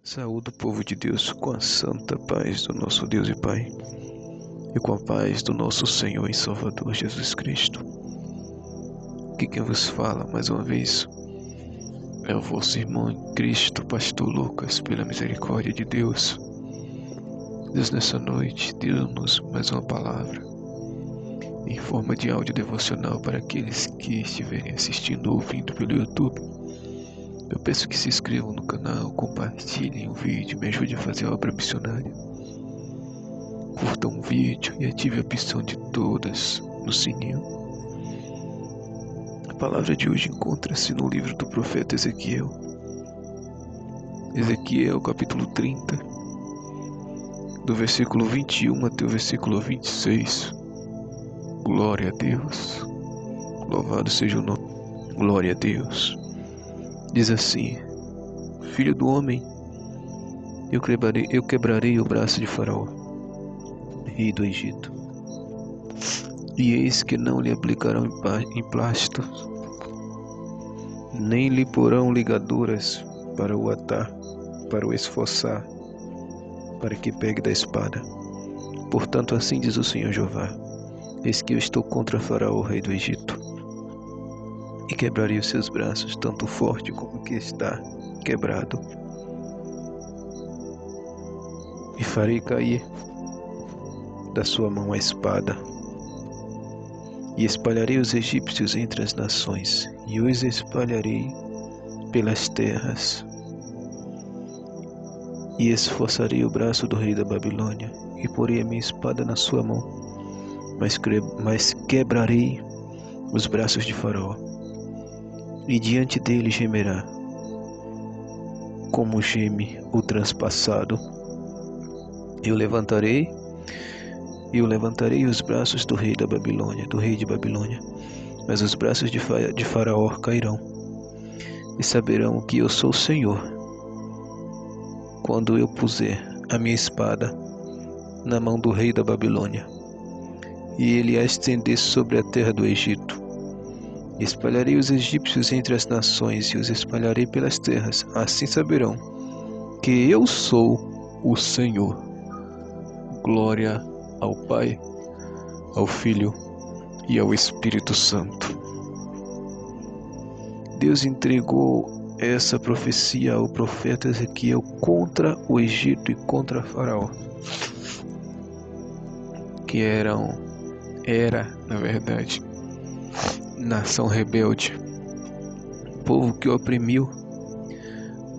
Saúde o povo de Deus com a santa paz do nosso Deus e Pai e com a paz do nosso Senhor e Salvador Jesus Cristo. Aqui quem vos fala mais uma vez é o vosso irmão em Cristo, Pastor Lucas, pela misericórdia de Deus. Deus nessa noite deu-nos mais uma palavra em forma de áudio devocional para aqueles que estiverem assistindo ou ouvindo pelo YouTube. Eu peço que se inscrevam no canal, compartilhem o vídeo, me ajude a fazer a obra missionária. Curtam o vídeo e ative a opção de todas no sininho. A palavra de hoje encontra-se no livro do profeta Ezequiel. Ezequiel capítulo 30, do versículo 21 até o versículo 26. Glória a Deus. Louvado seja o nome. Glória a Deus. Diz assim: Filho do homem, eu quebrarei o braço de Faraó, rei do Egito, e eis que não lhe aplicarão emplastos, nem lhe porão ligaduras para o atar, para o esforçar, para que pegue da espada. Portanto, assim diz o Senhor Jeová: eis que eu estou contra Faraó, rei do Egito, e quebrarei os seus braços, tanto forte como o que está quebrado, e farei cair da sua mão a espada, e espalharei os egípcios entre as nações, e os espalharei pelas terras, e esforçarei o braço do rei da Babilônia, e porei a minha espada na sua mão, mas quebrarei os braços de Faraó, e diante dele gemerá, como geme o transpassado. Eu levantarei os braços do rei da Babilônia, do rei de Babilônia, mas os braços de Faraó cairão, e saberão que eu sou o Senhor, quando eu puser a minha espada na mão do rei da Babilônia, e ele a estender sobre a terra do Egito. Espalharei os egípcios entre as nações e os espalharei pelas terras. Assim saberão que eu sou o Senhor. Glória ao Pai, ao Filho e ao Espírito Santo. Deus entregou essa profecia ao profeta Ezequiel contra o Egito e contra Faraó, que era, na verdade, nação rebelde, povo que oprimiu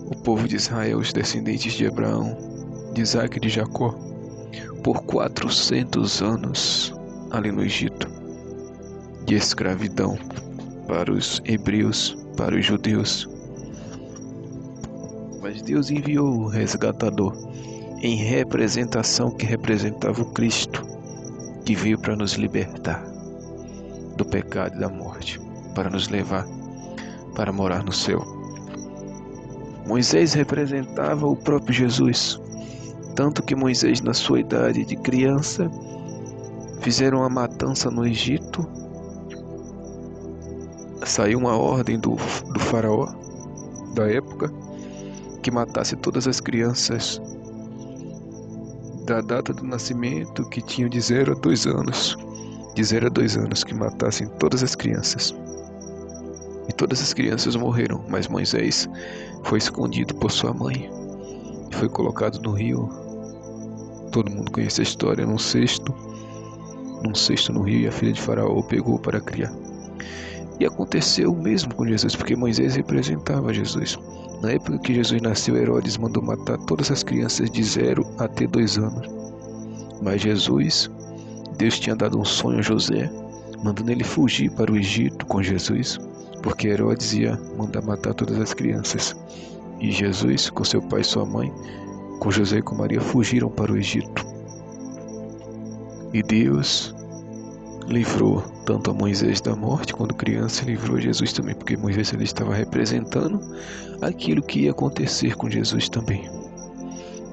o povo de Israel, os descendentes de Abraão, de Isaac e de Jacó, por 400 anos ali no Egito, de escravidão para os hebreus, para os judeus. Mas Deus enviou o resgatador em representação que representava o Cristo, que veio para nos libertar do pecado e da morte, para nos levar para morar no céu. Moisés representava o próprio Jesus, tanto que Moisés, na sua idade de criança, fizeram uma matança no Egito. Saiu uma ordem do faraó da época que matasse todas as crianças da data do nascimento, que tinham de 0 a 2 anos. De 0 a 2 anos, que matassem todas as crianças. E todas as crianças morreram, mas Moisés foi escondido por sua mãe e foi colocado no rio. Todo mundo conhece a história, num cesto no rio, e a filha de Faraó pegou para criar. E aconteceu o mesmo com Jesus, porque Moisés representava Jesus. Na época que Jesus nasceu, Herodes mandou matar todas as crianças de 0 até 2 anos. Mas Jesus, Deus tinha dado um sonho a José, mandando ele fugir para o Egito com Jesus, porque Herodes ia mandar matar todas as crianças. E Jesus, com seu pai e sua mãe, com José e com Maria, fugiram para o Egito. E Deus livrou tanto a Moisés da morte quando criança, e livrou Jesus também, porque Moisés ele estava representando aquilo que ia acontecer com Jesus também.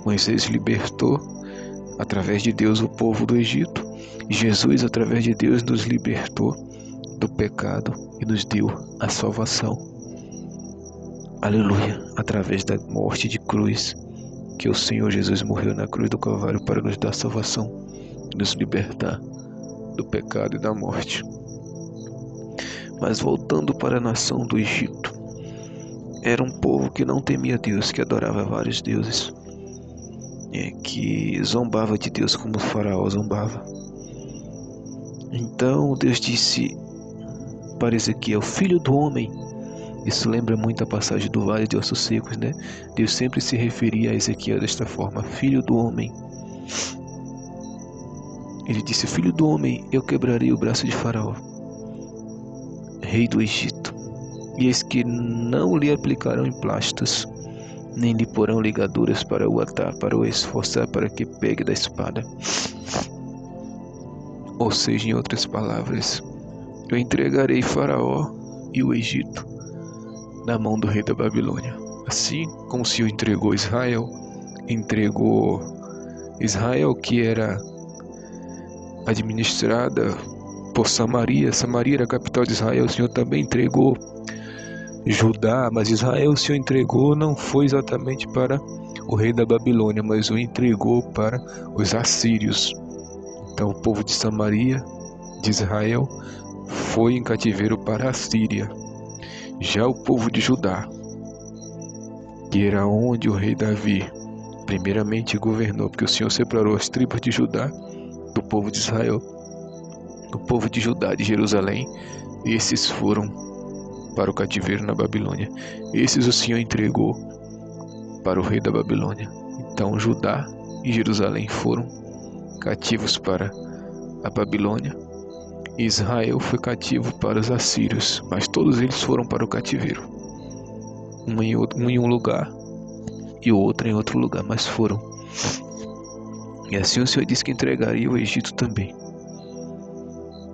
Moisés libertou, através de Deus, o povo do Egito. Jesus, através de Deus, nos libertou do pecado e nos deu a salvação. Aleluia! Através da morte de cruz que o Senhor Jesus morreu na cruz do Calvário para nos dar salvação, nos libertar do pecado e da morte. Mas voltando para a nação do Egito, era um povo que não temia Deus, que adorava vários deuses, que zombava de Deus como o faraó zombava. Então Deus disse para Ezequiel: filho do homem. Isso lembra muito a passagem do Vale de Ossos Secos, né? Deus sempre se referia a Ezequiel desta forma: filho do homem. Ele disse: filho do homem, eu quebrarei o braço de Faraó, rei do Egito, e eis que não lhe aplicarão emplastos, nem lhe porão ligaduras para o atar, para o esforçar, para que pegue da espada. Ou seja, em outras palavras, eu entregarei Faraó e o Egito na mão do rei da Babilônia. Assim como o Senhor entregou Israel, que era administrada por Samaria. Samaria era a capital de Israel. O Senhor também entregou Judá, mas Israel o Senhor entregou não foi exatamente para o rei da Babilônia, mas o entregou para os assírios. Então o povo de Samaria, de Israel, foi em cativeiro para a Síria. Já o povo de Judá, que era onde o rei Davi primeiramente governou, porque o Senhor separou as tribos de Judá do povo de Israel. O povo de Judá, de Jerusalém, esses foram para o cativeiro na Babilônia. Esses o Senhor entregou para o rei da Babilônia. Então Judá e Jerusalém foram cativos para a Babilônia. Israel foi cativo para os assírios, mas todos eles foram para o cativeiro. Um em um lugar e o outro em outro lugar, mas foram. E assim o Senhor disse que entregaria o Egito também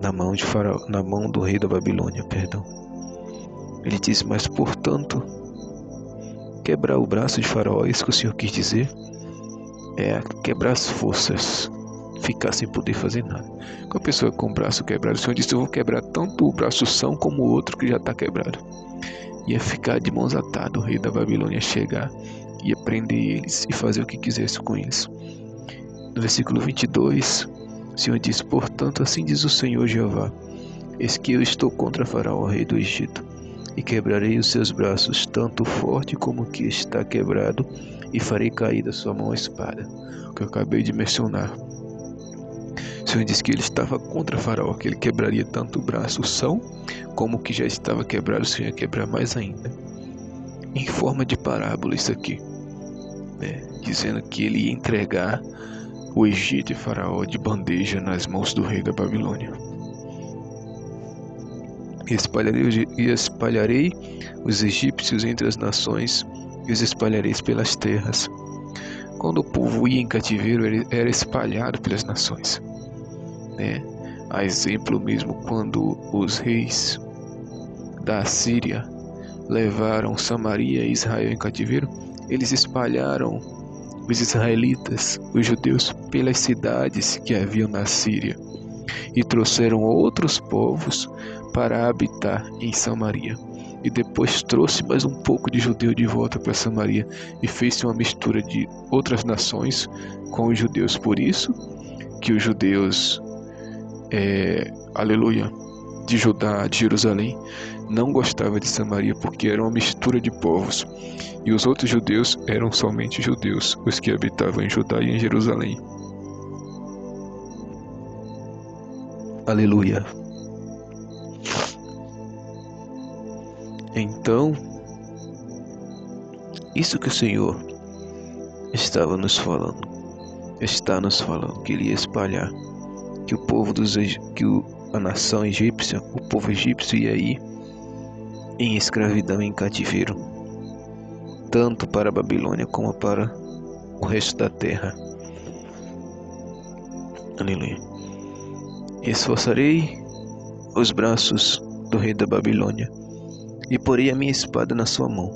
na mão de Faraó, na mão do rei da Babilônia, perdão. Ele disse: mas portanto, quebrar o braço de Faraó, isso que o Senhor quis dizer, é quebrar as forças, ficar sem poder fazer nada. Com a pessoa com o braço quebrado, o Senhor disse: eu vou quebrar tanto o braço são como o outro que já está quebrado. Ia ficar de mãos atadas, o rei da Babilônia chegar, ia prender eles e fazer o que quisesse com eles. No versículo 22, o Senhor diz: portanto, assim diz o Senhor Jeová: eis que eu estou contra Faraó, rei do Egito, e quebrarei os seus braços, tanto forte como o que está quebrado, e farei cair da sua mão a espada. O que eu acabei de mencionar. O Senhor disse que ele estava contra Faraó, que ele quebraria tanto o braço são, como o que já estava quebrado, o Senhor ia quebrar mais ainda. Em forma de parábola isso aqui, né? Dizendo que ele ia entregar o Egito e Faraó de bandeja nas mãos do rei da Babilônia. E espalharei os egípcios entre as nações, e os espalharei pelas terras. Quando o povo ia em cativeiro, ele era espalhado pelas nações, né? A exemplo mesmo, quando os reis da Síria levaram Samaria e Israel em cativeiro, eles espalharam os israelitas, os judeus, pelas cidades que haviam na Síria, e trouxeram outros povos para habitar em Samaria. E depois trouxe mais um pouco de judeu de volta para Samaria, e fez uma mistura de outras nações com os judeus. Por isso que os judeus, de Judá, de Jerusalém, não gostavam de Samaria, porque era uma mistura de povos. E os outros judeus eram somente judeus, os que habitavam em Judá e em Jerusalém. Aleluia. Então, isso que o Senhor está nos falando, que ele ia espalhar, que o povo a nação egípcia, o povo egípcio ia ir em escravidão, em cativeiro, tanto para a Babilônia como para o resto da terra. Aleluia. Esforçarei os braços do rei da Babilônia, e porei a minha espada na sua mão,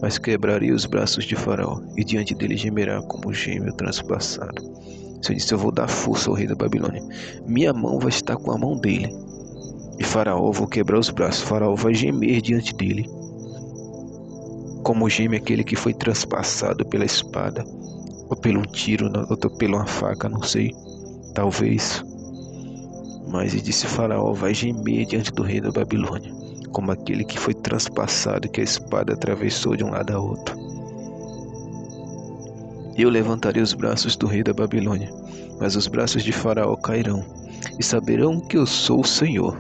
mas quebrarei os braços de Faraó, e diante dele gemerá como geme o transpassado. O Senhor disse: eu vou dar força ao rei da Babilônia, minha mão vai estar com a mão dele, e Faraó, vou quebrar os braços, Faraó vai gemer diante dele. como geme aquele que foi transpassado pela espada, ou pelo um tiro, ou pela uma faca, não sei, talvez. Mas e disse: Faraó vai gemer diante do rei da Babilônia, como aquele que foi transpassado, que a espada atravessou de um lado a outro. Eu levantarei os braços do rei da Babilônia, mas os braços de Faraó cairão, e saberão que eu sou o Senhor,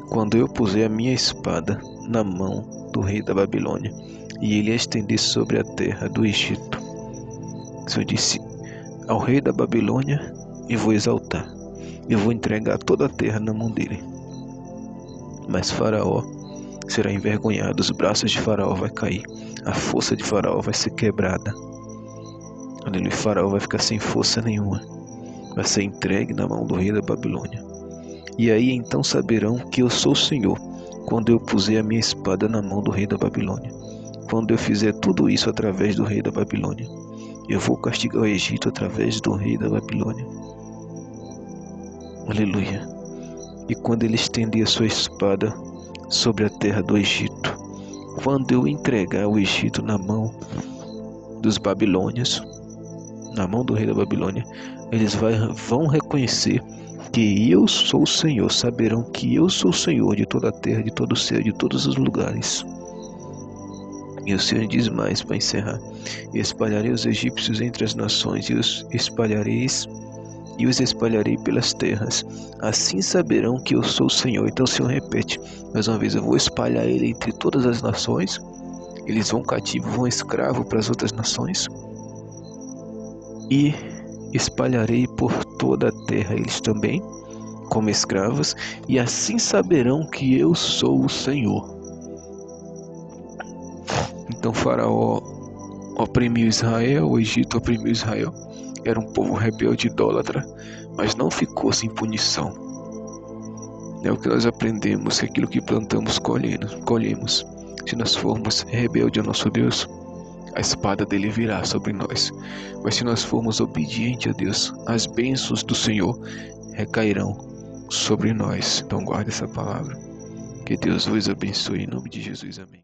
quando eu puser a minha espada na mão do rei da Babilônia, e ele a estender sobre a terra do Egito. Eu disse ao rei da Babilônia, e vou exaltar, eu vou entregar toda a terra na mão dele. Mas Faraó será envergonhado, os braços de Faraó vai cair, a força de Faraó vai ser quebrada. Aleluia. Faraó vai ficar sem força nenhuma, vai ser entregue na mão do rei da Babilônia. E aí então saberão que eu sou o Senhor, quando eu puser a minha espada na mão do rei da Babilônia. Quando eu fizer tudo isso através do rei da Babilônia, eu vou castigar o Egito através do rei da Babilônia. Aleluia. E quando ele estender a sua espada sobre a terra do Egito, quando eu entregar o Egito na mão dos babilônios, na mão do rei da Babilônia, eles vão reconhecer que eu sou o Senhor, saberão que eu sou o Senhor de toda a terra, de todo o céu, de todos os lugares. E o Senhor diz mais para encerrar: espalharei os egípcios entre as nações, e os espalharei pelas terras. Assim saberão que eu sou o Senhor. Então o Senhor repete mais uma vez: eu vou espalhar ele entre todas as nações. Eles vão cativo, vão escravo para as outras nações. E espalharei por toda a terra eles também, como escravos. E assim saberão que eu sou o Senhor. Então Faraó oprimiu Israel, o Egito oprimiu Israel. Era um povo rebelde e idólatra, mas não ficou sem punição. É o que nós aprendemos, que aquilo que plantamos colhemos. Se nós formos rebeldes ao nosso Deus, a espada dele virá sobre nós. Mas se nós formos obedientes a Deus, as bênçãos do Senhor recairão sobre nós. Então guarde essa palavra. Que Deus vos abençoe em nome de Jesus. Amém.